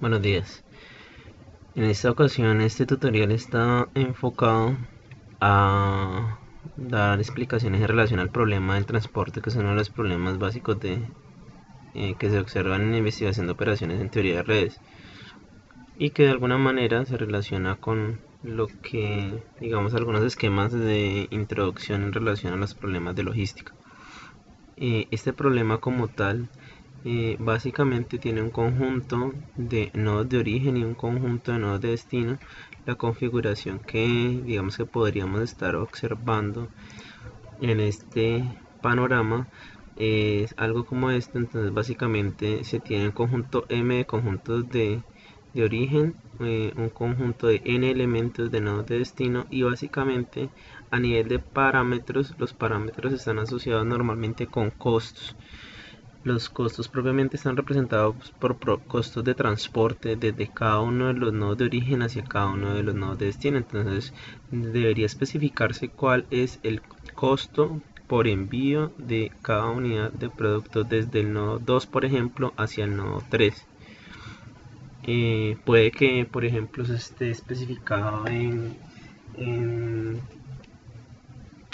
Buenos días. En esta ocasión este tutorial está enfocado a dar explicaciones en relación al problema del transporte, que es uno de los problemas básicos que se observan en la investigación de operaciones en teoría de redes y que de alguna manera se relaciona con lo que, digamos, algunos esquemas de introducción en relación a los problemas de logística. Este problema como tal básicamente tiene un conjunto de nodos de origen y un conjunto de nodos de destino. La configuración que digamos que podríamos estar observando en este panorama es algo como esto. Entonces básicamente se tiene un conjunto M de conjuntos de origen, un conjunto de n elementos de nodos de destino, y básicamente a nivel de parámetros, los parámetros están asociados normalmente con costos. Los costos propiamente están representados por costos de transporte desde cada uno de los nodos de origen hacia cada uno de los nodos de destino. Entonces debería especificarse cuál es el costo por envío de cada unidad de producto desde el nodo 2, por ejemplo, hacia el nodo 3. Puede que, por ejemplo, se esté especificado en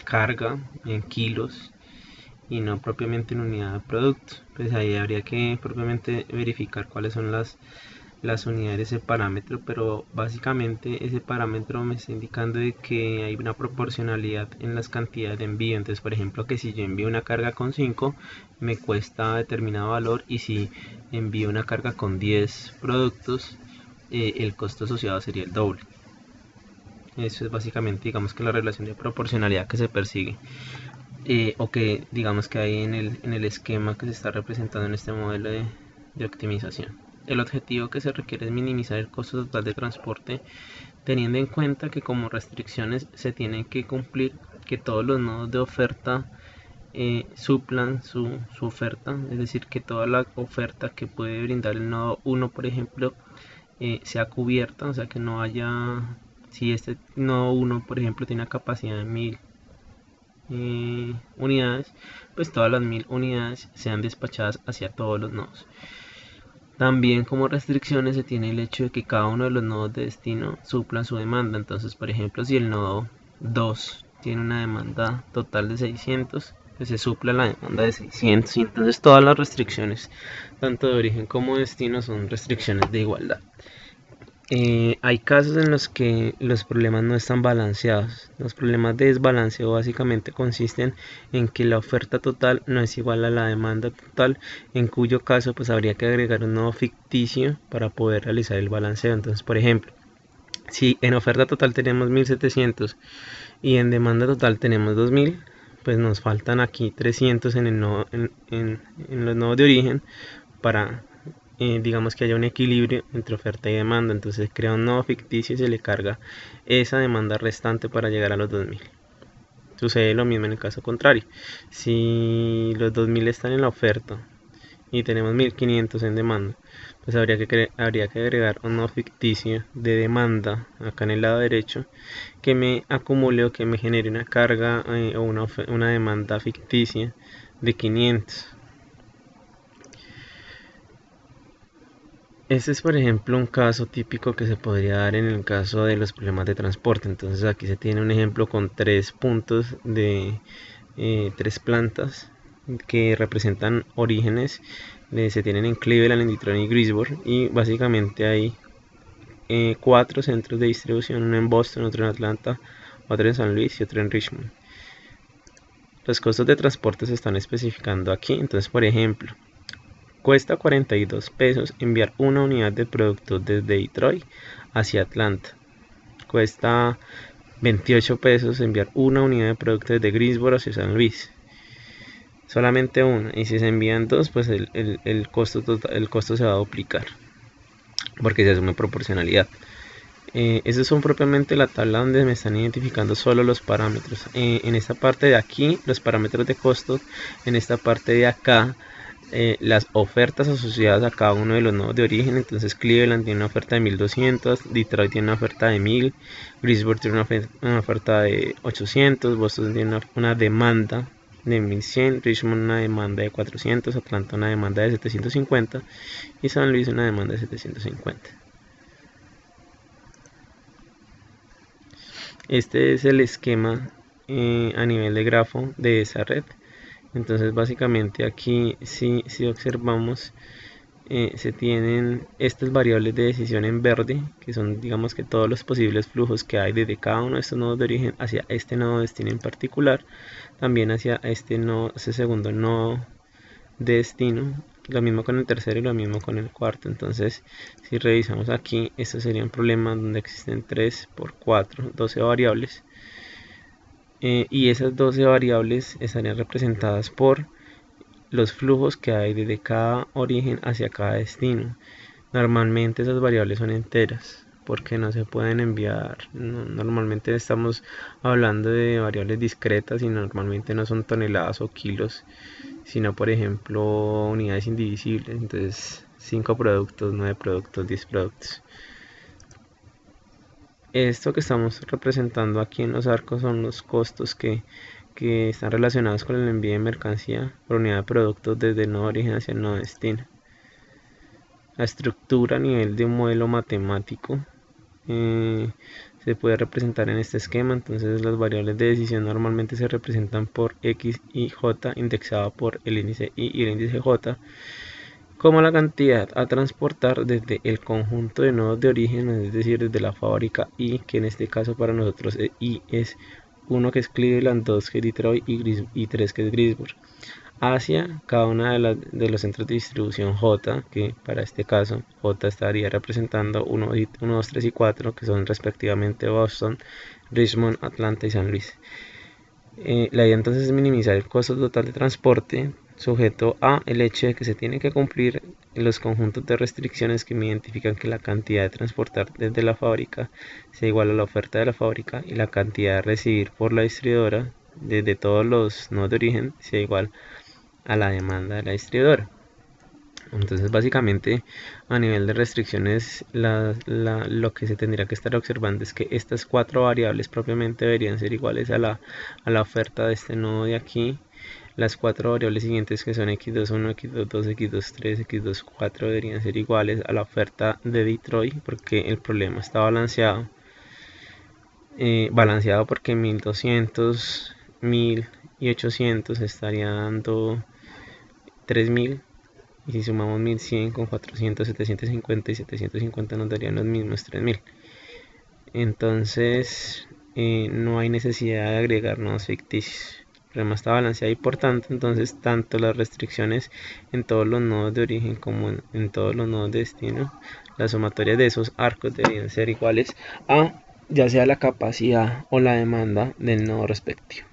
carga, en kilos, y no propiamente en unidad de producto. Pues ahí habría que propiamente verificar cuáles son las unidades de ese parámetro, pero básicamente ese parámetro me está indicando de que hay una proporcionalidad en las cantidades de envío. Entonces, por ejemplo, que si yo envío una carga con 5 me cuesta determinado valor, y si envío una carga con 10 productos el costo asociado sería el doble. Eso es básicamente, digamos, que la relación de proporcionalidad que se persigue. O que digamos que hay en el esquema que se está representando en este modelo de optimización. El objetivo que se requiere es minimizar el costo total de transporte, teniendo en cuenta que como restricciones se tienen que cumplir que todos los nodos de oferta suplan su oferta, es decir, que toda la oferta que puede brindar el nodo 1, por ejemplo, sea cubierta. O sea, que no haya, si este nodo 1, por ejemplo, tiene una capacidad de 1000 unidades, pues todas las 1000 unidades sean despachadas hacia todos los nodos. También como restricciones se tiene el hecho de que cada uno de los nodos de destino suplan su demanda. Entonces, por ejemplo, si el nodo 2 tiene una demanda total de 600, pues se supla la demanda de 600, y entonces todas las restricciones, tanto de origen como de destino, son restricciones de igualdad. Hay casos en los que los problemas no están balanceados. Los problemas de desbalanceo básicamente consisten en que la oferta total no es igual a la demanda total, en cuyo caso pues habría que agregar un nodo ficticio para poder realizar el balanceo. Entonces, por ejemplo, si en oferta total tenemos 1700 y en demanda total tenemos 2000, pues nos faltan aquí 300 en los nodos de origen para digamos que haya un equilibrio entre oferta y demanda. Entonces crea un nodo ficticio y se le carga esa demanda restante para llegar a los 2000. Sucede lo mismo en el caso contrario. Si los 2000 están en la oferta y tenemos 1500 en demanda, pues habría que agregar un nodo ficticio de demanda acá en el lado derecho, que me acumule o que me genere una carga o una demanda ficticia de 500. Este es, por ejemplo, un caso típico que se podría dar en el caso de los problemas de transporte. Entonces aquí se tiene un ejemplo con 3 puntos de 3 plantas que representan orígenes. Se tienen en Cleveland, en Detroit y Greensboro, y básicamente hay 4 centros de distribución: uno en Boston, otro en Atlanta, otro en San Luis y otro en Richmond. Los costos de transporte se están especificando aquí. Entonces, por ejemplo, cuesta 42 pesos enviar una unidad de producto desde Detroit hacia Atlanta. Cuesta 28 pesos enviar una unidad de producto desde Greensboro hacia San Luis. Solamente una. Y si se envían dos, pues el costo se va a duplicar, porque se asume proporcionalidad. Esas son propiamente la tabla donde me están identificando solo los parámetros. En esta parte de aquí, los parámetros de costos. En esta parte de acá, las ofertas asociadas a cada uno de los nodos de origen. Entonces Cleveland tiene una oferta de 1200, Detroit tiene una oferta de 1000, Greensboro tiene una oferta de 800, Boston tiene una demanda de 1100, Richmond una demanda de 400, Atlanta una demanda de 750 y San Luis una demanda de 750. Este es el esquema a nivel de grafo de esa red. Entonces básicamente aquí si observamos se tienen estas variables de decisión en verde, que son digamos que todos los posibles flujos que hay desde cada uno de estos nodos de origen hacia este nodo de destino en particular, también hacia este segundo nodo de destino, lo mismo con el tercero y lo mismo con el cuarto. Entonces si revisamos aquí, esto sería un problema donde existen 3 por 4, 12 variables, y esas 12 variables estarían representadas por los flujos que hay desde cada origen hacia cada destino. Normalmente esas variables son enteras porque no se pueden enviar. Normalmente estamos hablando de variables discretas y normalmente no son toneladas o kilos, sino por ejemplo unidades indivisibles. Entonces 5 productos, 9 productos, 10 productos. Esto que estamos representando aquí en los arcos son los costos que están relacionados con el envío de mercancía por unidad de productos desde el nodo de origen hacia el nodo de destino. La estructura a nivel de un modelo matemático se puede representar en este esquema. Entonces las variables de decisión normalmente se representan por X y J, indexado por el índice Y y el índice J, como la cantidad a transportar desde el conjunto de nodos de origen, es decir, desde la fábrica Y, que en este caso para nosotros Y es 1 que es Cleveland, 2 que es Detroit y 3 que es Greensboro, hacia cada una de los centros de distribución J, que para este caso J estaría representando 1, 2, 3 y 4, que son respectivamente Boston, Richmond, Atlanta y San Luis. La idea entonces es minimizar el costo total de transporte, sujeto a el hecho de que se tienen que cumplir los conjuntos de restricciones que me identifican que la cantidad de transportar desde la fábrica sea igual a la oferta de la fábrica y la cantidad de recibir por la distribuidora desde todos los nodos de origen sea igual a la demanda de la distribuidora. Entonces básicamente a nivel de restricciones lo que se tendría que estar observando es que estas 4 variables propiamente deberían ser iguales a la oferta de este nodo de aquí. Las 4 variables siguientes, que son x21, x22, x23, x24, deberían ser iguales a la oferta de Detroit, porque el problema está balanceado. Balanceado porque 1200, 1000 y 800 estaría dando 3000. Y si sumamos 1100 con 400, 750 y 750 nos darían los mismos 3000. Entonces no hay necesidad de agregar nodos ficticios. El problema está balanceado y por tanto, entonces tanto las restricciones en todos los nodos de origen como en todos los nodos de destino, las sumatorias de esos arcos deberían ser iguales a ya sea la capacidad o la demanda del nodo respectivo.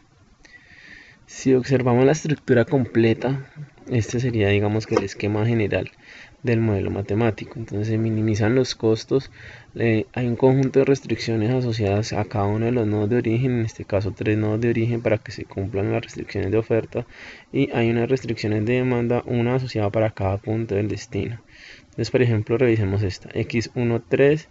Si observamos la estructura completa, este sería digamos que el esquema general del modelo matemático. Entonces se minimizan los costos, hay un conjunto de restricciones asociadas a cada uno de los nodos de origen, en este caso 3 nodos de origen para que se cumplan las restricciones de oferta, y hay unas restricciones de demanda, una asociada para cada punto del destino. Entonces por ejemplo revisemos esta, x13,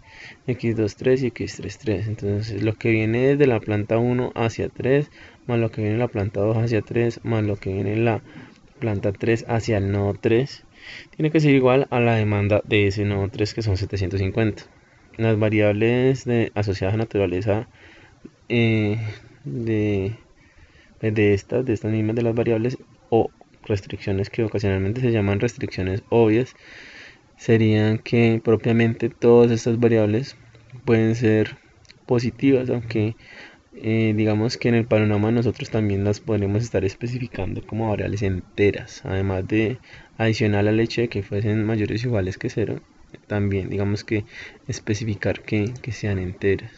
x23 y x33. Entonces lo que viene desde la planta 1 hacia 3 más lo que viene en la planta 2 hacia 3 más lo que viene en la planta 3 hacia el nodo 3 tiene que ser igual a la demanda de ese nodo 3, que son 750. Las variables asociadas a naturaleza de estas mismas de las variables o restricciones que ocasionalmente se llaman restricciones obvias serían que propiamente todas estas variables pueden ser positivas, aunque digamos que en el panorama nosotros también las podemos estar especificando como variables enteras, además de adicional al hecho de que fuesen mayores o iguales que 0, también digamos que especificar que sean enteras.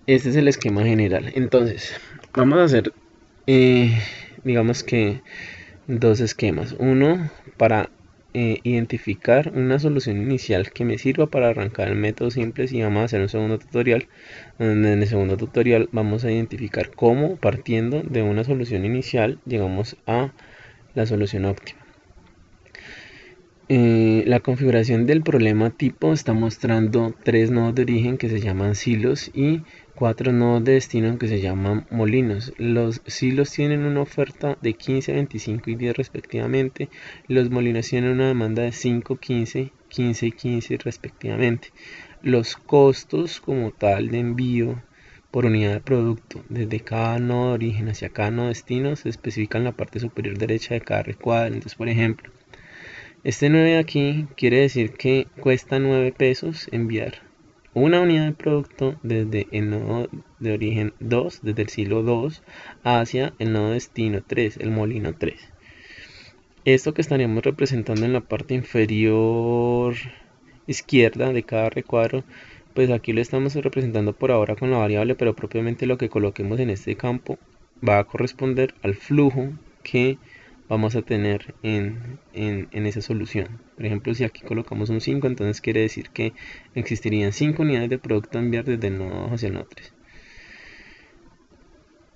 Este es el esquema general. Entonces vamos a hacer digamos que 2 esquemas, uno para identificar una solución inicial que me sirva para arrancar el método simple, y vamos a hacer un segundo tutorial donde en el segundo tutorial vamos a identificar cómo, partiendo de una solución inicial, llegamos a la solución óptima. La configuración del problema tipo está mostrando 3 nodos de origen que se llaman silos y 4 nodos de destino que se llaman molinos. Los silos tienen una oferta de 15, 25 y 10 respectivamente. Los molinos tienen una demanda de 5, 15, 15 y 15 respectivamente. Los costos como tal de envío por unidad de producto desde cada nodo de origen hacia cada nodo de destino se especifican en la parte superior derecha de cada recuadro. Entonces, por ejemplo, este 9 de aquí quiere decir que cuesta 9 pesos enviar una unidad de producto desde el nodo de origen 2, desde el silo 2, hacia el nodo destino 3, el molino 3. Esto que estaríamos representando en la parte inferior izquierda de cada recuadro, pues aquí lo estamos representando por ahora con la variable, pero propiamente lo que coloquemos en este campo va a corresponder al flujo que vamos a tener en esa solución. Por ejemplo, si aquí colocamos un 5, entonces quiere decir que existirían 5 unidades de producto a enviar desde el nodo 2 hacia el nodo 3.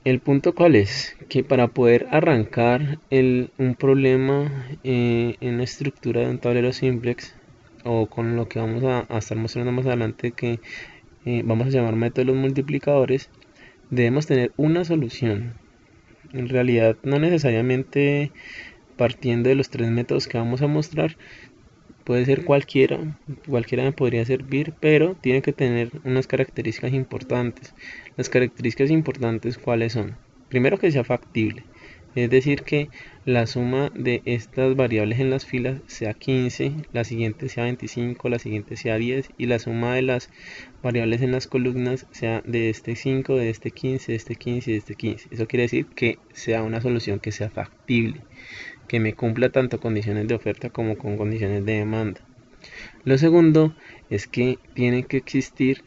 El punto cuál es, que para poder arrancar un problema en la estructura de un tablero simplex, o con lo que vamos a estar mostrando más adelante, que vamos a llamar método de los multiplicadores, debemos tener una solución. En realidad no necesariamente partiendo de los 3 métodos que vamos a mostrar, puede ser cualquiera me podría servir, pero tiene que tener unas características importantes. Las características importantes, ¿cuáles son? Primero, que sea factible, es decir, que la suma de estas variables en las filas sea 15, la siguiente sea 25, la siguiente sea 10 y la suma de las variables en las columnas sea de este 5, de este 15, de este 15 y de este 15. Eso quiere decir que sea una solución que sea factible, que me cumpla tanto condiciones de oferta como con condiciones de demanda. Lo segundo es que tiene que existir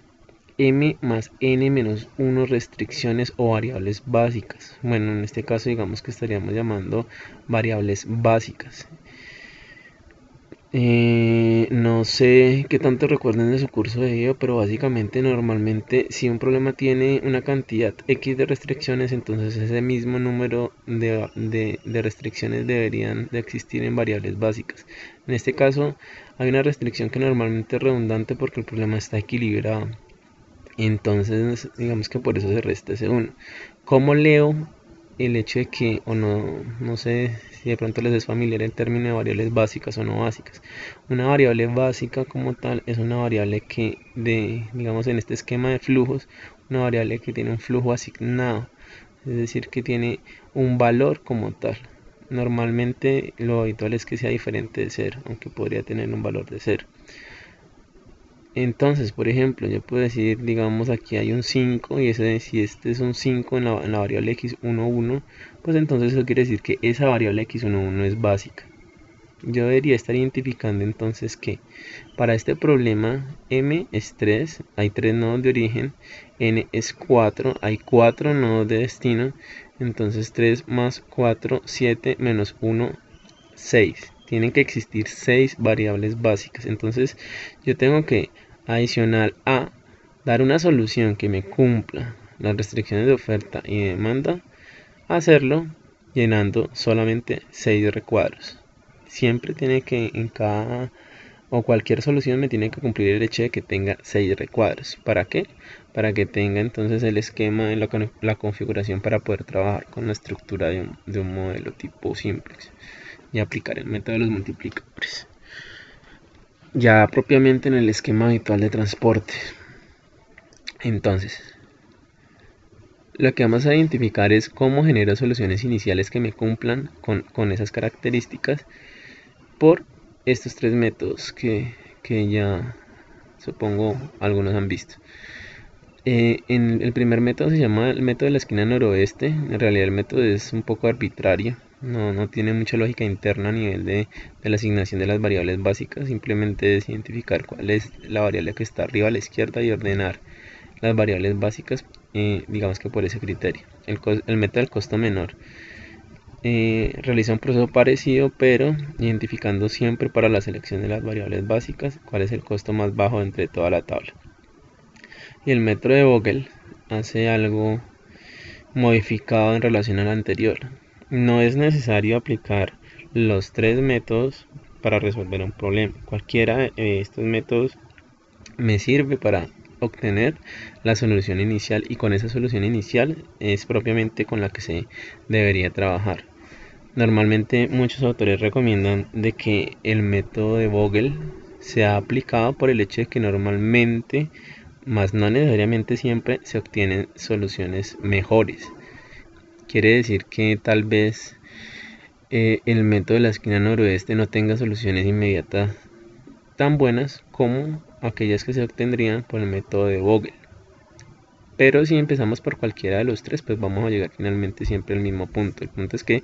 m más n menos 1 restricciones o variables básicas. Bueno, en este caso digamos que estaríamos llamando variables básicas. No sé qué tanto recuerden de su curso de IO, pero básicamente normalmente si un problema tiene una cantidad X de restricciones, entonces ese mismo número de restricciones deberían de existir en variables básicas. En este caso hay una restricción que normalmente es redundante porque el problema está equilibrado. Entonces digamos que por eso se resta ese 1. ¿Cómo leo el hecho de que, o no sé si de pronto les es familiar el término de variables básicas o no básicas? Una variable básica como tal es una variable que, digamos en este esquema de flujos, una variable que tiene un flujo asignado, es decir, que tiene un valor como tal. Normalmente lo habitual es que sea diferente de 0, aunque podría tener un valor de 0. Entonces, por ejemplo, yo puedo decir, digamos, aquí hay un 5 y si este es un 5 en la variable x11, pues entonces eso quiere decir que esa variable x11 es básica. Yo debería estar identificando entonces que para este problema m es 3, hay 3 nodos de origen, n es 4, hay 4 nodos de destino, entonces 3 más 4, 7 menos 1, 6. Tienen que existir 6 variables básicas. Entonces yo tengo que, adicional a dar una solución que me cumpla las restricciones de oferta y demanda, hacerlo llenando solamente 6 recuadros. Siempre tiene que, en cada o cualquier solución, me tiene que cumplir el hecho de que tenga 6 recuadros. ¿Para qué? Para que tenga entonces el esquema de la configuración para poder trabajar con la estructura de un modelo tipo simplex y aplicar el método de los multiplicadores. Ya propiamente en el esquema habitual de transporte. Entonces, lo que vamos a identificar es cómo genero soluciones iniciales que me cumplan con esas características por estos 3 métodos que ya supongo algunos han visto. En el primer método se llama el método de la esquina noroeste. En realidad el método es un poco arbitrario, no tiene mucha lógica interna a nivel de la asignación de las variables básicas. Simplemente es identificar cuál es la variable que está arriba a la izquierda y ordenar las variables básicas, digamos que por ese criterio. El método del costo menor realiza un proceso parecido, pero identificando siempre para la selección de las variables básicas cuál es el costo más bajo entre toda la tabla. Y el método de Vogel hace algo modificado en relación al anterior. No es necesario aplicar los 3 métodos para resolver un problema. Cualquiera de estos métodos me sirve para obtener la solución inicial, y con esa solución inicial es propiamente con la que se debería trabajar. Normalmente muchos autores recomiendan de que el método de Vogel sea aplicado por el hecho de que normalmente, más no necesariamente siempre, se obtienen soluciones mejores. Quiere decir que tal vez el método de la esquina noroeste no tenga soluciones inmediatas tan buenas como aquellas que se obtendrían por el método de Vogel. Pero si empezamos por cualquiera de los tres, pues vamos a llegar finalmente siempre al mismo punto. El punto es que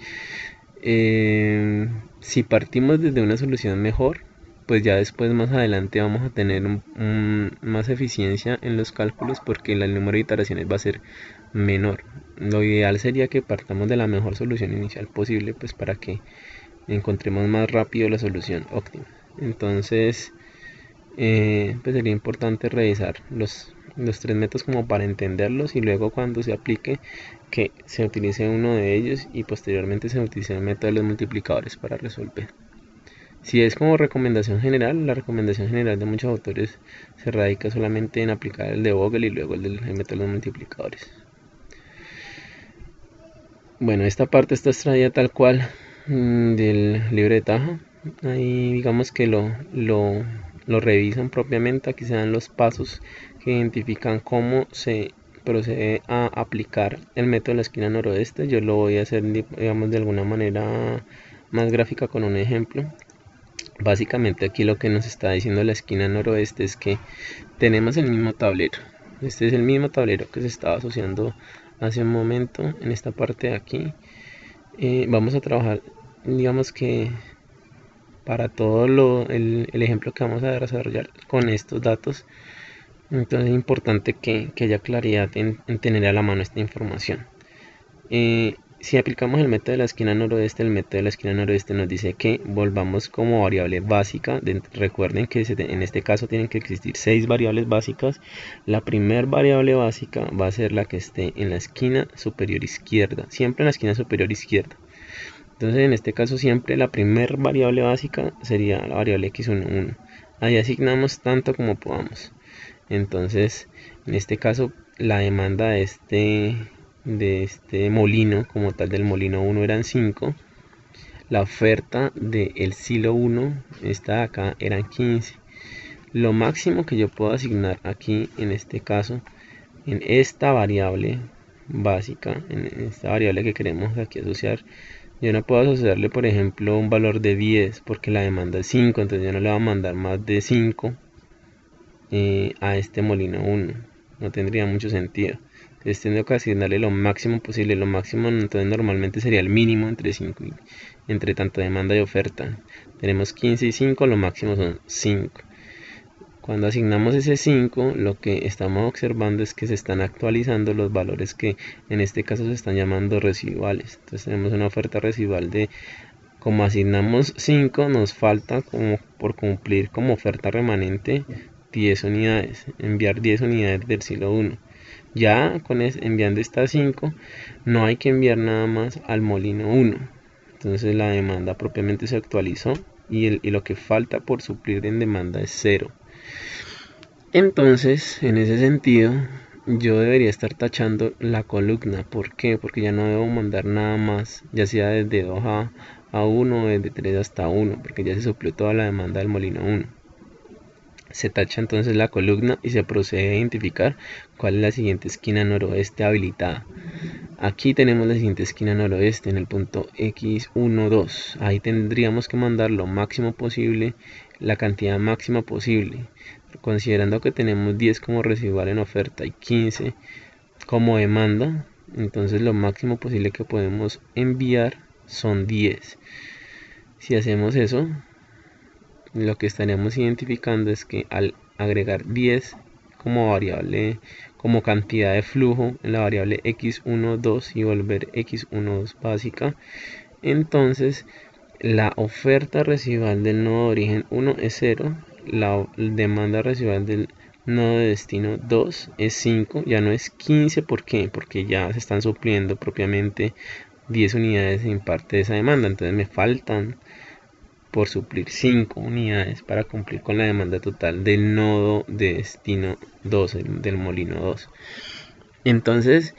si partimos desde una solución mejor, pues ya después más adelante vamos a tener más eficiencia en los cálculos, porque el número de iteraciones va a ser menor. Lo ideal sería que partamos de la mejor solución inicial posible, pues para que encontremos más rápido la solución óptima. Entonces pues sería importante revisar los tres métodos como para entenderlos, y luego cuando se aplique que se utilice uno de ellos y posteriormente se utilice el método de los multiplicadores para resolver. Si es como recomendación general, la recomendación general de muchos autores se radica solamente en aplicar el de Vogel y luego el del método de los multiplicadores. Bueno, esta parte está extraída tal cual del libro de Taja. Ahí digamos que lo revisan propiamente. Aquí se dan los pasos que identifican cómo se procede a aplicar el método de la esquina noroeste. Yo lo voy a hacer, digamos, de alguna manera más gráfica con un ejemplo. Básicamente aquí lo que nos está diciendo la esquina noroeste es que tenemos el mismo tablero. Este es el mismo tablero que se estaba asociando hace un momento. En esta parte de aquí vamos a trabajar, digamos que para todo el ejemplo que vamos a desarrollar con estos datos. Entonces es importante que haya claridad en tener a la mano esta información. Si aplicamos el método de la esquina noroeste, el método de la esquina noroeste nos dice que volvamos como variable básica. Recuerden que en este caso tienen que existir 6 variables básicas. La primera variable básica va a ser la que esté en la esquina superior izquierda, siempre en la esquina superior izquierda. Entonces en este caso siempre la primera variable básica sería la variable x11. Ahí asignamos tanto como podamos. Entonces en este caso la demanda de este molino, como tal del molino 1, eran 5. La oferta del silo 1, esta de acá, eran 15. Lo máximo que yo puedo asignar aquí en este caso, en esta variable básica, en esta variable que queremos aquí asociar, yo no puedo asociarle, por ejemplo, un valor de 10 porque la demanda es 5, entonces yo no le voy a mandar más de 5 a este molino 1. No tendría mucho sentido. Entonces tengo que asignarle lo máximo posible. Lo máximo entonces normalmente sería el mínimo entre 5 entre tanto demanda y oferta. Tenemos 15 y 5, lo máximo son 5. Cuando asignamos ese 5, lo que estamos observando es que se están actualizando los valores que en este caso se están llamando residuales. Entonces tenemos una oferta residual de, como asignamos 5, nos falta como por cumplir como oferta remanente 10 unidades, enviar 10 unidades del silo 1. Ya con enviando estas 5, no hay que enviar nada más al molino 1. Entonces la demanda propiamente se actualizó y lo que falta por suplir en demanda es 0. Entonces, en ese sentido, yo debería estar tachando la columna. ¿Por qué? Porque ya no debo mandar nada más, ya sea desde 2 a 1 o desde 3 hasta 1, porque ya se suplió toda la demanda del molino 1. Se tacha entonces la columna y se procede a identificar cuál es la siguiente esquina noroeste habilitada. Aquí tenemos la siguiente esquina noroeste en el punto x12. Ahí tendríamos que mandar lo máximo posible, la cantidad máxima posible, considerando que tenemos 10 como residual en oferta y 15 como demanda. Entonces lo máximo posible que podemos enviar son 10. Si hacemos eso, lo que estaríamos identificando es que al agregar 10 como variable, como cantidad de flujo en la variable x12 y volver x12 básica, entonces la oferta residual del nodo de origen 1 es 0, la demanda residual del nodo de destino 2 es 5, ya no es 15. ¿Por qué? Porque ya se están supliendo propiamente 10 unidades en parte de esa demanda, entonces me faltan por suplir 5 unidades para cumplir con la demanda total del nodo de destino 2, del molino 2. Entonces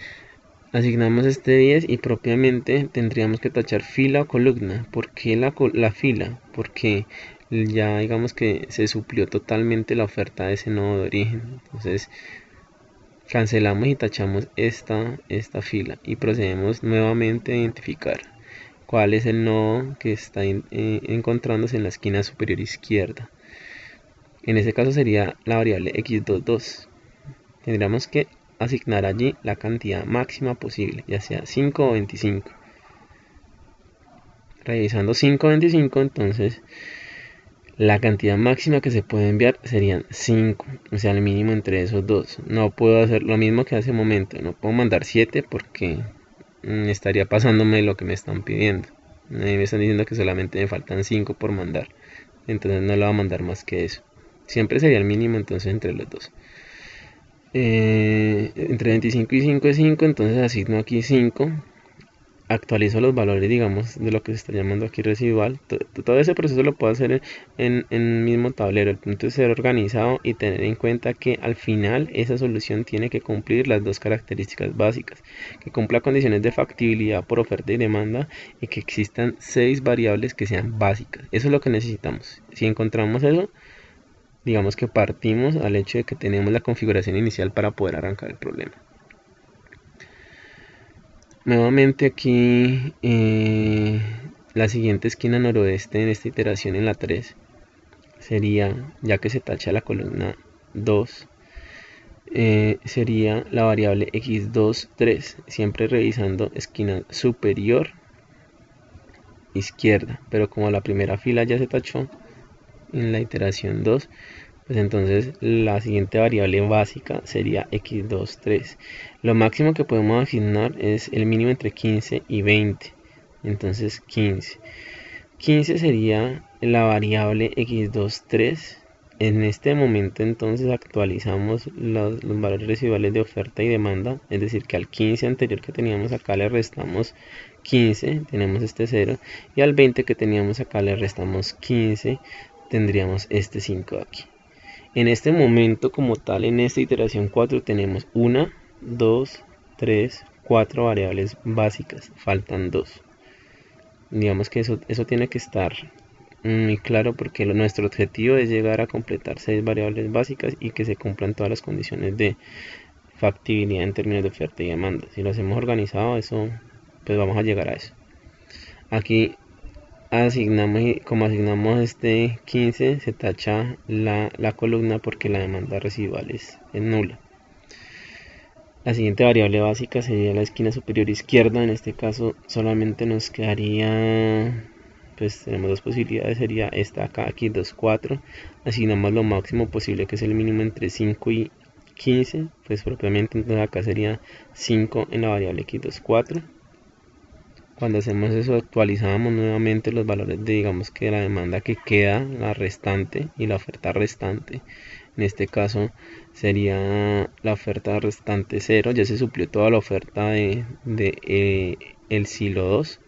asignamos este 10 y propiamente tendríamos que tachar fila o columna. ¿Por qué la fila? Porque ya digamos que se suplió totalmente la oferta de ese nodo de origen. Entonces cancelamos y tachamos esta fila y procedemos nuevamente a identificar cuál es el nodo que está encontrándose en la esquina superior izquierda. En este caso sería la variable x22. Tendríamos que asignar allí la cantidad máxima posible, ya sea 5 o 25. Revisando 5 o 25, entonces la cantidad máxima que se puede enviar serían 5, o sea, el mínimo entre esos dos. No puedo hacer lo mismo que hace un momento, no puedo mandar 7 porque estaría pasándome lo que me están pidiendo. A mí me están diciendo que solamente me faltan 5 por mandar, entonces no le voy a mandar más que eso. Siempre sería el mínimo entonces entre los dos. Entre 25 y 5 es 5, entonces asigno aquí 5. Actualizo los valores, digamos, de lo que se está llamando aquí residual. Todo ese proceso lo puedo hacer en el mismo tablero. El punto es ser organizado y tener en cuenta que al final esa solución tiene que cumplir las dos características básicas: que cumpla condiciones de factibilidad por oferta y demanda y que existan 6 variables que sean básicas. Eso es lo que necesitamos. Si encontramos eso, digamos que partimos al hecho de que tenemos la configuración inicial para poder arrancar el problema. Nuevamente aquí la siguiente esquina noroeste en esta iteración, en la 3, sería, ya que se tacha la columna 2, sería la variable x23, siempre revisando esquina superior izquierda, pero como la primera fila ya se tachó en la iteración 2, pues entonces la siguiente variable básica sería x23. Lo máximo que podemos asignar es el mínimo entre 15 y 20. Entonces 15. 15 sería la variable x23. En este momento entonces actualizamos los valores residuales de oferta y demanda. Es decir, que al 15 anterior que teníamos acá le restamos 15. Tenemos este 0. Y al 20 que teníamos acá le restamos 15. Tendríamos este 5 aquí. En este momento como tal, en esta iteración 4 tenemos 1, 2, 3, 4 variables básicas, faltan 2. Digamos que eso tiene que estar muy claro porque nuestro objetivo es llegar a completar 6 variables básicas y que se cumplan todas las condiciones de factibilidad en términos de oferta y demanda. Si lo hacemos organizado, eso pues vamos a llegar a eso. Aquí asignamos, y como asignamos este 15, se tacha la columna porque la demanda residual es nula. La siguiente variable básica sería la esquina superior izquierda. En este caso solamente nos quedaría, pues tenemos dos posibilidades, sería esta acá, aquí 2, 4. Asignamos lo máximo posible, que es el mínimo entre 5 y 15, pues propiamente entonces acá sería 5 en la variable x2, 4. Cuando hacemos eso, actualizamos nuevamente los valores de, digamos, que la demanda que queda, la restante y la oferta restante. En este caso sería la oferta restante 0, ya se suplió toda la oferta de el silo 2,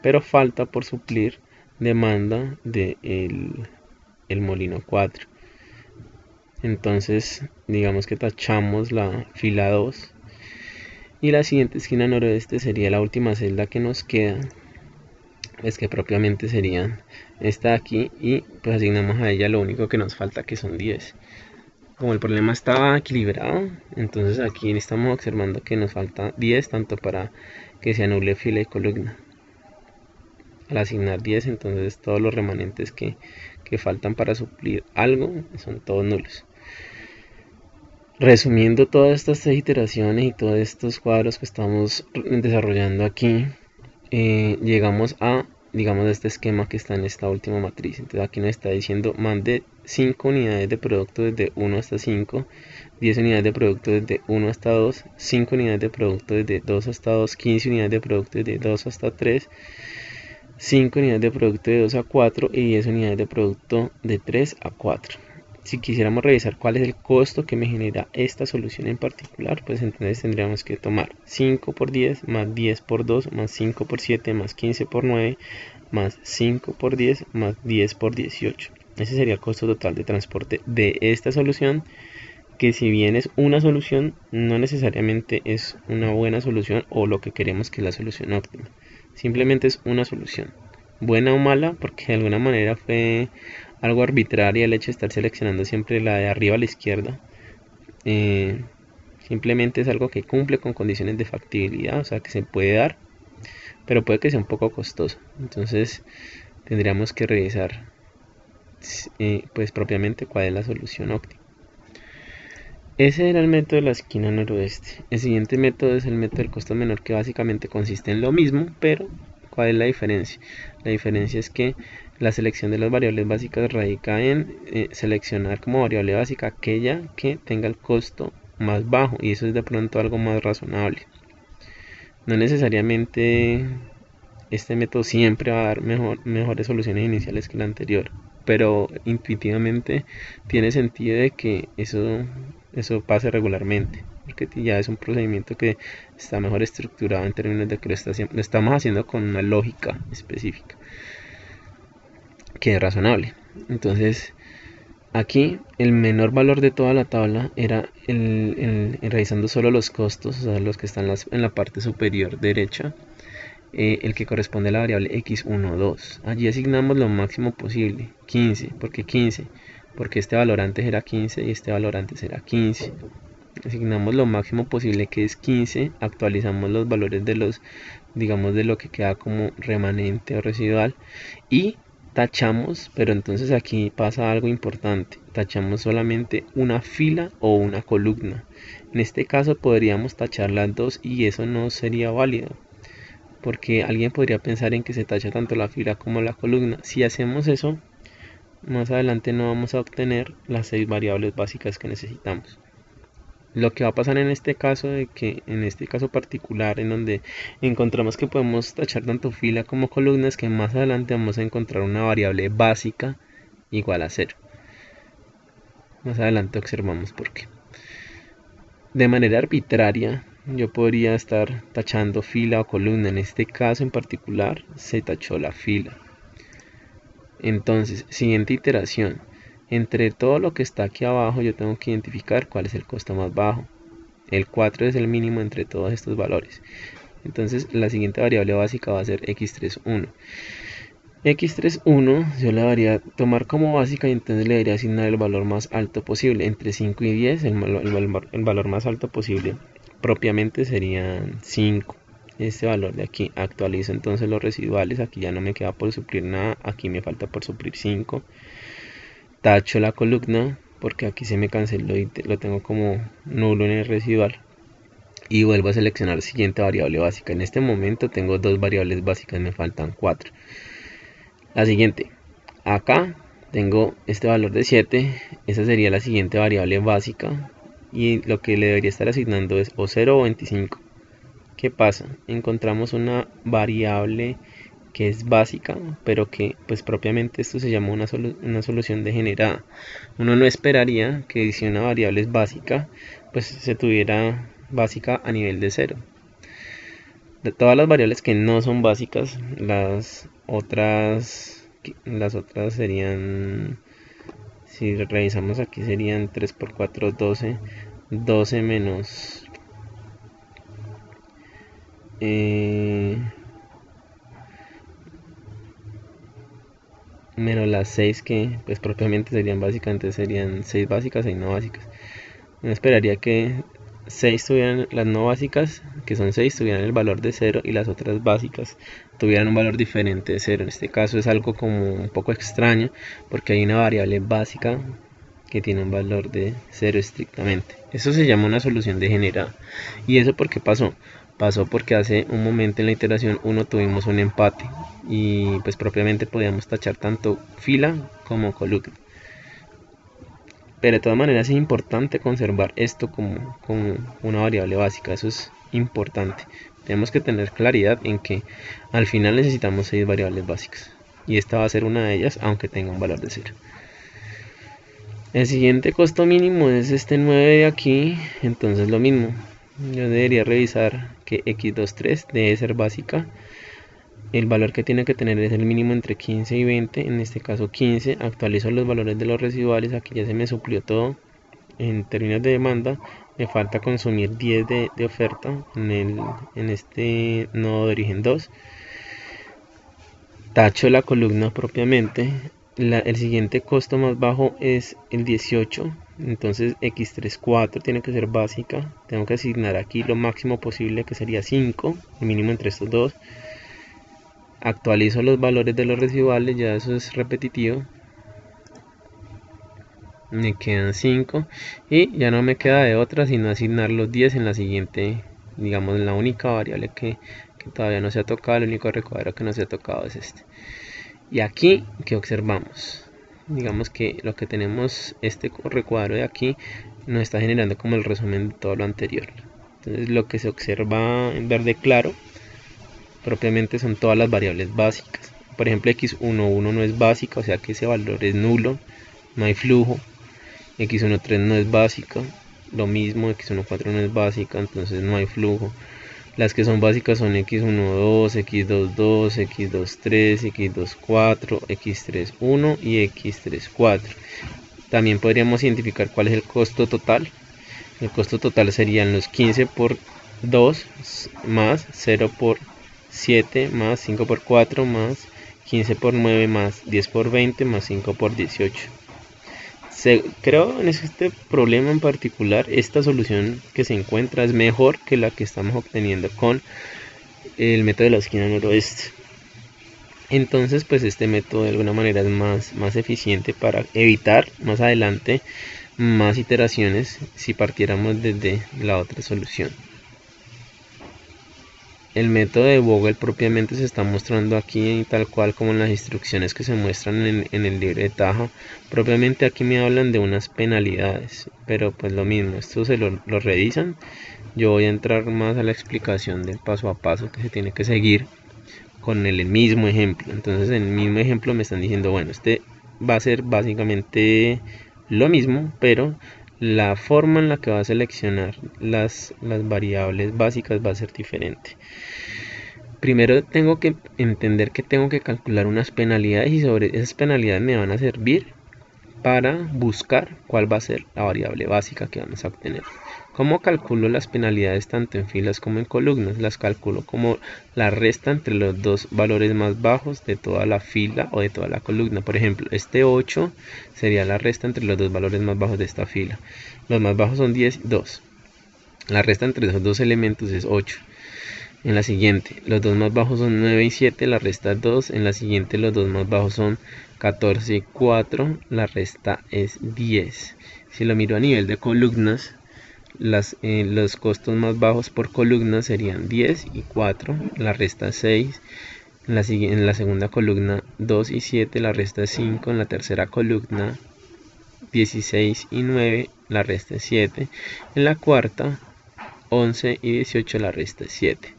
pero falta por suplir demanda de el molino 4. Entonces digamos que tachamos la fila 2. Y la siguiente esquina noroeste sería la última celda que nos queda, es que propiamente sería esta de aquí, y pues asignamos a ella lo único que nos falta, que son 10. Como el problema estaba equilibrado, entonces aquí estamos observando que nos falta 10 tanto para que se anule fila y columna. Al asignar 10, entonces todos los remanentes que faltan para suplir algo son todos nulos. Resumiendo todas estas iteraciones y todos estos cuadros que estamos desarrollando aquí, llegamos a, digamos, este esquema que está en esta última matriz. Entonces aquí nos está diciendo: mande 5 unidades de producto desde 1 hasta 5, 10 unidades de producto desde 1 hasta 2, 5 unidades de producto desde 2 hasta 2, 15 unidades de producto desde 2 hasta 3, 5 unidades de producto de 2 a 4 y 10 unidades de producto de 3 a 4. Si quisiéramos revisar cuál es el costo que me genera esta solución en particular, pues entonces tendríamos que tomar 5 por 10 más 10 por 2 más 5 por 7 más 15 por 9 más 5 por 10 más 10 por 18. Ese sería el costo total de transporte de esta solución, que si bien es una solución, no necesariamente es una buena solución o lo que queremos que es la solución óptima. Simplemente es una solución. Buena o mala, porque de alguna manera fue algo arbitrario el hecho de estar seleccionando siempre la de arriba a la izquierda. Simplemente es algo que cumple con condiciones de factibilidad, o sea que se puede dar, pero puede que sea un poco costoso. Entonces tendríamos que revisar pues propiamente cuál es la solución óptima. Ese era el método de la esquina noroeste. El siguiente método es el método del costo menor, que básicamente consiste en lo mismo, pero ¿cuál es la diferencia? La diferencia es que la selección de las variables básicas radica en seleccionar como variable básica aquella que tenga el costo más bajo, y eso es de pronto algo más razonable. No necesariamente este método siempre va a dar mejores soluciones iniciales que el anterior, pero intuitivamente tiene sentido de que eso pase regularmente, porque ya es un procedimiento que está mejor estructurado en términos de que lo estamos haciendo con una lógica específica que es razonable. Entonces aquí el menor valor de toda la tabla era revisando solo los costos, o sea, los que están en la parte superior derecha, el que corresponde a la variable x1, 2. Allí asignamos lo máximo posible, 15. ¿Por qué 15? Porque este valor antes era 15 y este valor antes era 15. Asignamos lo máximo posible, que es 15. Actualizamos los valores de los, digamos, de lo que queda como remanente o residual, y tachamos, pero entonces aquí pasa algo importante. Tachamos solamente una fila o una columna. En este caso podríamos tachar las dos y eso no sería válido, porque alguien podría pensar en que se tacha tanto la fila como la columna. Si hacemos eso, más adelante no vamos a obtener las 6 variables básicas que necesitamos. Lo que va a pasar en este caso, de que en este caso particular, en donde encontramos que podemos tachar tanto fila como columna, es que más adelante vamos a encontrar una variable básica igual a 0. Más adelante observamos por qué. De manera arbitraria, yo podría estar tachando fila o columna. En este caso en particular se tachó la fila. Entonces, siguiente iteración. Entre todo lo que está aquí abajo yo tengo que identificar cuál es el costo más bajo. El 4 es el mínimo entre todos estos valores. Entonces la siguiente variable básica va a ser x31. x31 yo la debería tomar como básica, y entonces le debería asignar el valor más alto posible. Entre 5 y 10 el valor más alto posible propiamente serían 5. Este valor de aquí. Actualizo entonces los residuales. Aquí ya no me queda por suplir nada, aquí me falta por suplir 5. Tacho la columna porque aquí se me canceló y lo tengo como nulo en el residual, y vuelvo a seleccionar la siguiente variable básica. En este momento tengo 2 variables básicas, me faltan 4. La siguiente, acá tengo este valor de 7, esa sería la siguiente variable básica, y lo que le debería estar asignando es o 0 o 25. ¿Qué pasa? Encontramos una variable que es básica, pero que pues propiamente esto se llama una solución degenerada. Uno no esperaría que si una variable es básica, pues se tuviera básica a nivel de 0. De todas las variables que no son básicas, las otras serían, si revisamos aquí, serían 3 por 4, 12, 12 menos menos las 6, que pues propiamente serían básicas. Entonces serían 6 básicas, 6 no básicas. Uno esperaría que 6 tuvieran, las no básicas, que son 6, tuvieran el valor de 0, y las otras básicas tuvieran un valor diferente de 0. En este caso es algo como un poco extraño, porque hay una variable básica que tiene un valor de 0 estrictamente. Eso se llama una solución degenerada. ¿Y eso por qué pasó? Pasó porque hace un momento en la iteración 1 tuvimos un empate, y pues propiamente podíamos tachar tanto fila como columna. Pero de todas maneras es importante conservar esto como una variable básica. Eso es importante. Tenemos que tener claridad en que al final necesitamos 6 variables básicas, y esta va a ser una de ellas, aunque tenga un valor de 0. El siguiente costo mínimo es este 9 de aquí. Entonces lo mismo, yo debería revisar que x23 debe ser básica el valor que tiene que tener es el mínimo entre 15 y 20, en este caso 15. Actualizo los valores de los residuales, aquí ya se me suplió todo en términos de demanda. Me falta consumir 10 de oferta en este nodo de origen 2. Tacho la columna propiamente. El siguiente costo más bajo es el 18, entonces x34 tiene que ser básica. Tengo que asignar aquí lo máximo posible, que sería 5, el mínimo entre estos dos. Actualizo los valores de los residuales, ya eso es repetitivo. Me quedan 5 y ya no me queda de otra sino asignar los 10 en la siguiente, digamos la única variable que todavía no se ha tocado. El único recuadro que no se ha tocado es este. Y aquí, ¿qué observamos? Digamos que lo que tenemos, este recuadro de aquí nos está generando como el resumen de todo lo anterior. Entonces lo que se observa en verde claro propiamente son todas las variables básicas. Por ejemplo, x11 no es básica, o sea que ese valor es nulo, no hay flujo. x13 no es básica, lo mismo, x14 no es básica, entonces no hay flujo. Las que son básicas son x12, x22, x23, x24, x31 y x34. También podríamos identificar cuál es el costo total. El costo total serían los 15 por 2 más 0 por 7 más 5 por 4 más 15 por 9 más 10 por 20 más 5 por 18. Creo en este problema en particular, esta solución que se encuentra es mejor que la que estamos obteniendo con el método de la esquina noroeste. Entonces pues este método de alguna manera es más eficiente para evitar más adelante más iteraciones si partiéramos desde la otra solución. El método de Vogel propiamente se está mostrando aquí tal cual como en las instrucciones que se muestran en el libro de Taja. Propiamente aquí me hablan de unas penalidades, pero pues lo mismo, esto se lo revisan. Yo voy a entrar más a la explicación del paso a paso que se tiene que seguir con el mismo ejemplo. Entonces en el mismo ejemplo me están diciendo, bueno, este va a ser básicamente lo mismo, pero la forma en la que va a seleccionar las variables básicas va a ser diferente. Primero tengo que entender que tengo que calcular unas penalidades y sobre esas penalidades me van a servir para buscar cuál va a ser la variable básica que vamos a obtener. ¿Cómo calculo las penalidades tanto en filas como en columnas? Las calculo como la resta entre los dos valores más bajos de toda la fila o de toda la columna. Por ejemplo, este 8 sería la resta entre los dos valores más bajos de esta fila. Los más bajos son 10 y 2. La resta entre esos dos elementos es 8. En la siguiente, los dos más bajos son 9 y 7, la resta es 2. En la siguiente, los dos más bajos son 14 y 4, la resta es 10. Si lo miro a nivel de columnas, los costos más bajos por columna serían 10 y 4, la resta es 6. En la segunda columna 2 y 7, la resta es 5. En la tercera columna 16 y 9, la resta es 7. En la cuarta 11 y 18, la resta es 7.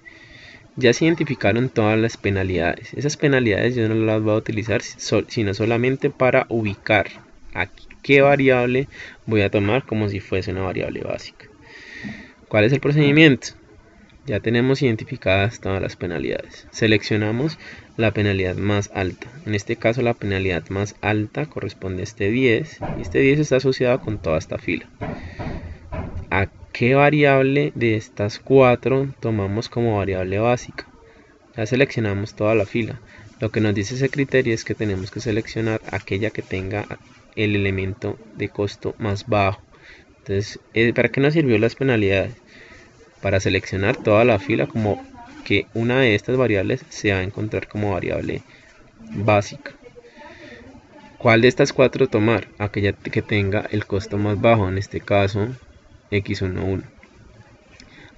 Ya se identificaron todas las penalidades. Esas penalidades yo no las voy a utilizar sino solamente para ubicar a qué variable voy a tomar como si fuese una variable básica. ¿Cuál es el procedimiento? Ya tenemos identificadas todas las penalidades. Seleccionamos la penalidad más alta. En este caso la penalidad más alta corresponde a este 10. Y este 10 está asociado con toda esta fila. ¿A qué variable de estas 4 tomamos como variable básica? Ya seleccionamos toda la fila. Lo que nos dice ese criterio es que tenemos que seleccionar aquella que tenga el elemento de costo más bajo. Entonces, ¿para qué nos sirvió las penalidades? Para seleccionar toda la fila como que una de estas variables se va a encontrar como variable básica. ¿Cuál de estas 4 tomar? Aquella que tenga el costo más bajo, en este caso x11.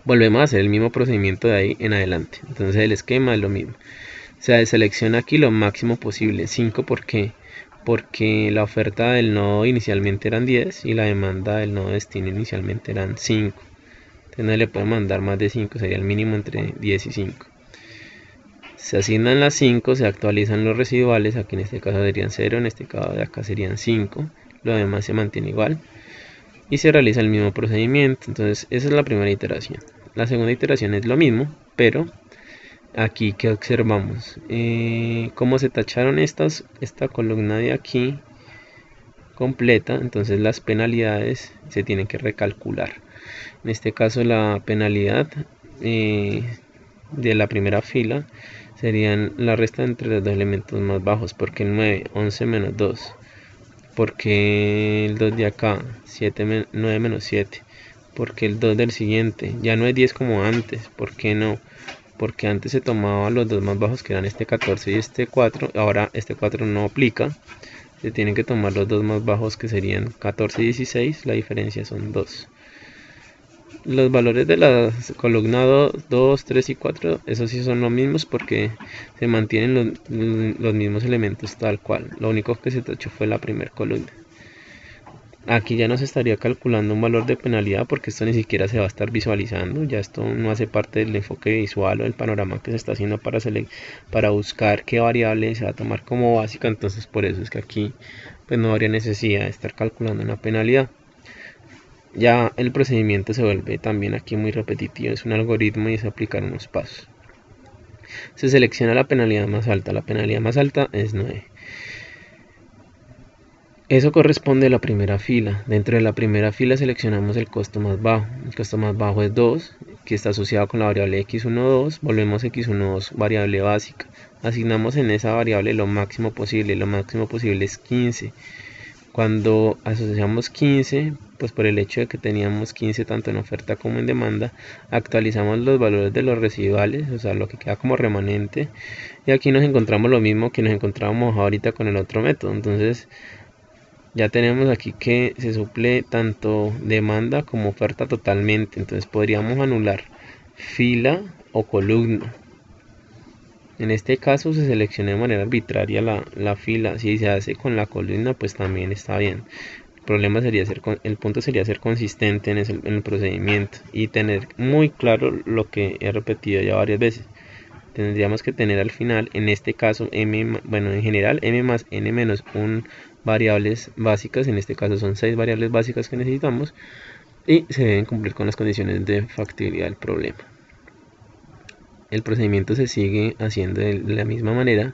Volvemos a hacer el mismo procedimiento de ahí en adelante. Entonces el esquema es lo mismo. Se selecciona aquí lo máximo posible. 5, ¿por qué? Porque la oferta del nodo inicialmente eran 10 y la demanda del nodo destino inicialmente eran 5. Entonces no le pueden mandar más de 5, sería el mínimo entre 10 y 5. Se asignan las 5, se actualizan los residuales, aquí en este caso serían 0, en este caso de acá serían 5, lo demás se mantiene igual. Y se realiza el mismo procedimiento. Entonces esa es la primera iteración. La segunda iteración es lo mismo, pero aquí que observamos, como se tacharon esta columna de aquí completa, entonces las penalidades se tienen que recalcular. En este caso la penalidad de la primera fila serían la resta entre los dos elementos más bajos, porque el 9, 11 menos 2, porque el 2 de acá, 9 menos 7, porque el 2 del siguiente, ya no es 10 como antes, ¿por qué no? Porque antes se tomaba los dos más bajos que eran este 14 y este 4, ahora este 4 no aplica, se tienen que tomar los dos más bajos que serían 14 y 16, la diferencia son 2. Los valores de la columna 2, 3 y 4, esos sí son los mismos porque se mantienen los mismos elementos tal cual. Lo único que se tachó fue la primera columna. Aquí ya nos estaría calculando un valor de penalidad porque esto ni siquiera se va a estar visualizando. Ya esto no hace parte del enfoque visual o del panorama que se está haciendo para buscar qué variable se va a tomar como básica. Entonces por eso es que aquí pues no habría necesidad de estar calculando una penalidad. Ya el procedimiento se vuelve también aquí muy repetitivo, es un algoritmo y es aplicar unos pasos. Se selecciona la penalidad más alta es 9. Eso corresponde a la primera fila. Dentro de la primera fila seleccionamos el costo más bajo. El costo más bajo es 2, que está asociado con la variable x12. Volvemos x12 variable básica. Asignamos en esa variable lo máximo posible. Lo máximo posible es 15. Cuando asociamos 15, pues por el hecho de que teníamos 15 tanto en oferta como en demanda, actualizamos los valores de los residuales, o sea, lo que queda como remanente, y aquí nos encontramos lo mismo que nos encontrábamos ahorita con el otro método. Entonces ya tenemos aquí que se suple tanto demanda como oferta totalmente, entonces podríamos anular fila o columna. En este caso se selecciona de manera arbitraria la fila. Si se hace con la columna, pues también está bien. El punto sería ser consistente en el procedimiento y tener muy claro lo que he repetido ya varias veces. Tendríamos que tener al final, en este caso, en general, m más n menos 1 variables básicas. En este caso son 6 variables básicas que necesitamos y se deben cumplir con las condiciones de factibilidad del problema. El procedimiento se sigue haciendo de la misma manera.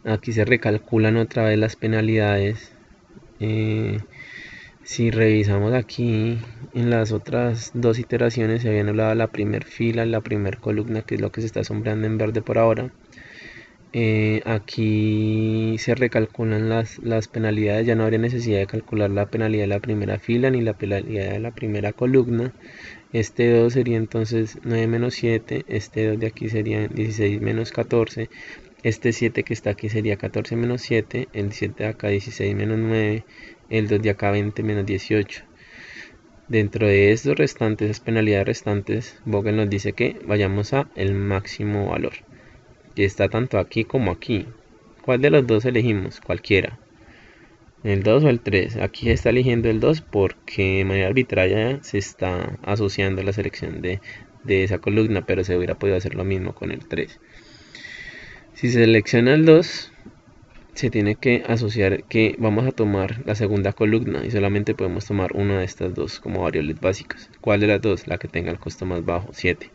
Aquí se recalculan otra vez las penalidades. Si revisamos aquí en las otras dos iteraciones se había anulado la primera fila, la primera columna, que es lo que se está sombreando en verde por ahora. Aquí se recalculan las penalidades, ya no habría necesidad de calcular la penalidad de la primera fila ni la penalidad de la primera columna. Este 2 sería entonces 9 menos 7, este 2 de aquí sería 16 menos 14, este 7 que está aquí sería 14 menos 7, el 7 de acá 16 menos 9, el 2 de acá 20 menos 18. Dentro de estos restantes, esas penalidades restantes, Vogel nos dice que vayamos a el máximo valor, que está tanto aquí como aquí. ¿Cuál de los dos elegimos? Cualquiera. ¿El 2 o el 3? Aquí se está eligiendo el 2 porque de manera arbitraria se está asociando la selección de esa columna, pero se hubiera podido hacer lo mismo con el 3. Si se selecciona el 2, se tiene que asociar que vamos a tomar la segunda columna y solamente podemos tomar una de estas dos como variables básicas. ¿Cuál de las dos? La que tenga el costo más bajo, 7.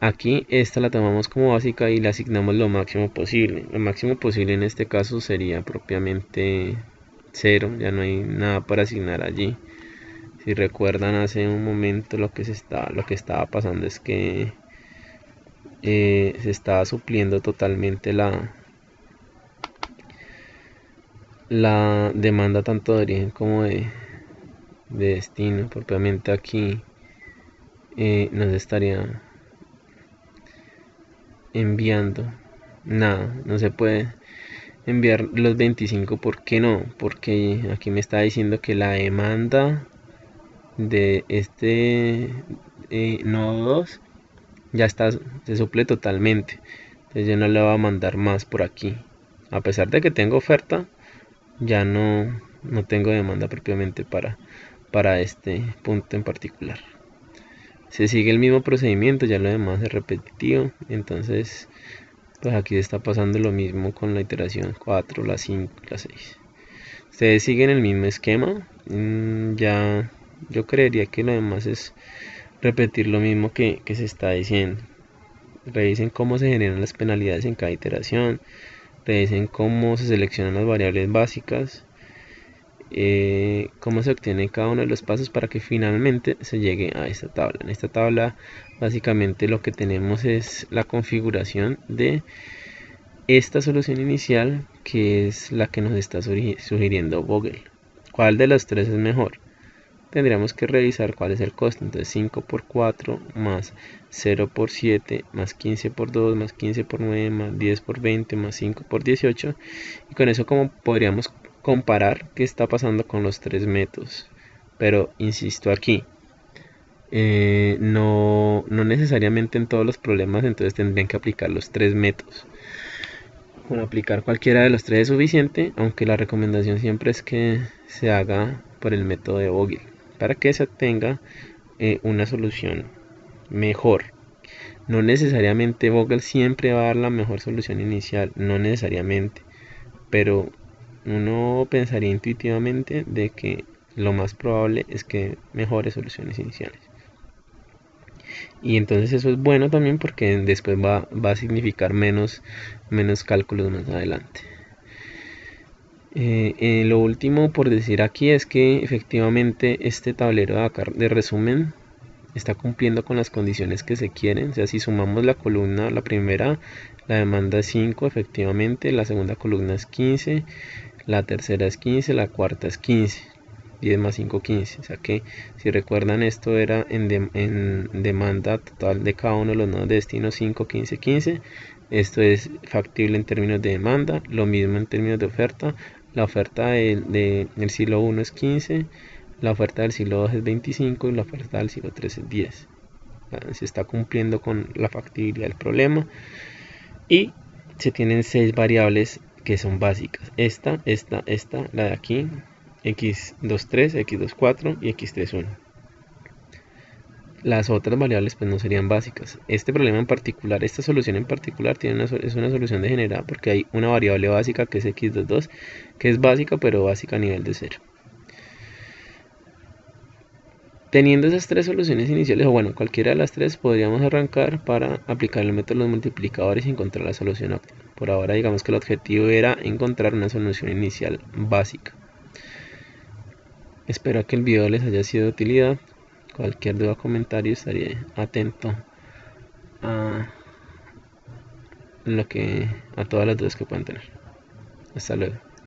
Aquí esta la tomamos como básica y le asignamos lo máximo posible. Lo máximo posible en este caso sería propiamente 0, ya no hay nada para asignar allí. Si recuerdan hace un momento lo que estaba pasando es que se estaba supliendo totalmente la demanda tanto de origen como de destino. Propiamente aquí nos estaría enviando nada, no se puede enviar los 25. ¿Por qué no? Porque aquí me está diciendo que la demanda de este nodo 2 ya está, se suple totalmente, entonces yo no le voy a mandar más por aquí. A pesar de que tengo oferta, ya no tengo demanda propiamente para este punto en particular. Se sigue el mismo procedimiento, ya lo demás es repetitivo. Entonces pues aquí está pasando lo mismo con la iteración 4, la 5, la 6. Ustedes siguen el mismo esquema. Ya yo creería que lo demás es repetir lo mismo que se está diciendo. revisen cómo se generan las penalidades en cada iteración, revisen cómo se seleccionan las variables básicas, cómo se obtiene cada uno de los pasos para que finalmente se llegue a esta tabla. En esta tabla básicamente lo que tenemos es la configuración de esta solución inicial, que es la que nos está sugiriendo Vogel. ¿Cuál de las tres es mejor? Tendríamos que revisar cuál es el costo. Entonces 5 por 4 más 0 por 7 más 15 por 2 más 15 por 9 más 10 por 20 más 5 por 18. Y con eso como podríamos comparar qué está pasando con los tres métodos. Pero insisto aquí, no necesariamente en todos los problemas entonces tendrían que aplicar los tres métodos. Con aplicar cualquiera de los tres es suficiente, aunque la recomendación siempre es que se haga por el método de Vogel para que se obtenga una solución mejor. No necesariamente Vogel siempre va a dar la mejor solución inicial, no necesariamente, pero uno pensaría intuitivamente de que lo más probable es que mejore soluciones iniciales. Y entonces eso es bueno también porque después va a significar menos cálculos más adelante. Lo último por decir aquí es que efectivamente este tablero de acá de resumen está cumpliendo con las condiciones que se quieren. O sea, si sumamos la columna, la primera, la demanda es 5 efectivamente, la segunda columna es 15, la tercera es 15, la cuarta es 15. 10 más 5, 15. O sea que si recuerdan, esto era en demanda total de cada uno de los nodos de destino 5, 15, 15. Esto es factible en términos de demanda. Lo mismo en términos de oferta. La oferta del silo 1 es 15. La oferta del silo 2 es 25. Y la oferta del silo 3 es 10. Se está cumpliendo con la factibilidad del problema. Y se tienen 6 variables que son básicas. Esta, la de aquí, x23, x24 y x31. Las otras variables pues no serían básicas. Este problema en particular, esta solución en particular es una solución degenerada porque hay una variable básica que es x22, que es básica pero básica a nivel de 0. Teniendo esas tres soluciones iniciales, o bueno, cualquiera de las tres, podríamos arrancar para aplicar el método de los multiplicadores y encontrar la solución óptima. Por ahora digamos que el objetivo era encontrar una solución inicial básica. Espero que el video les haya sido de utilidad. Cualquier duda o comentario estaré atento a todas las dudas que puedan tener. Hasta luego.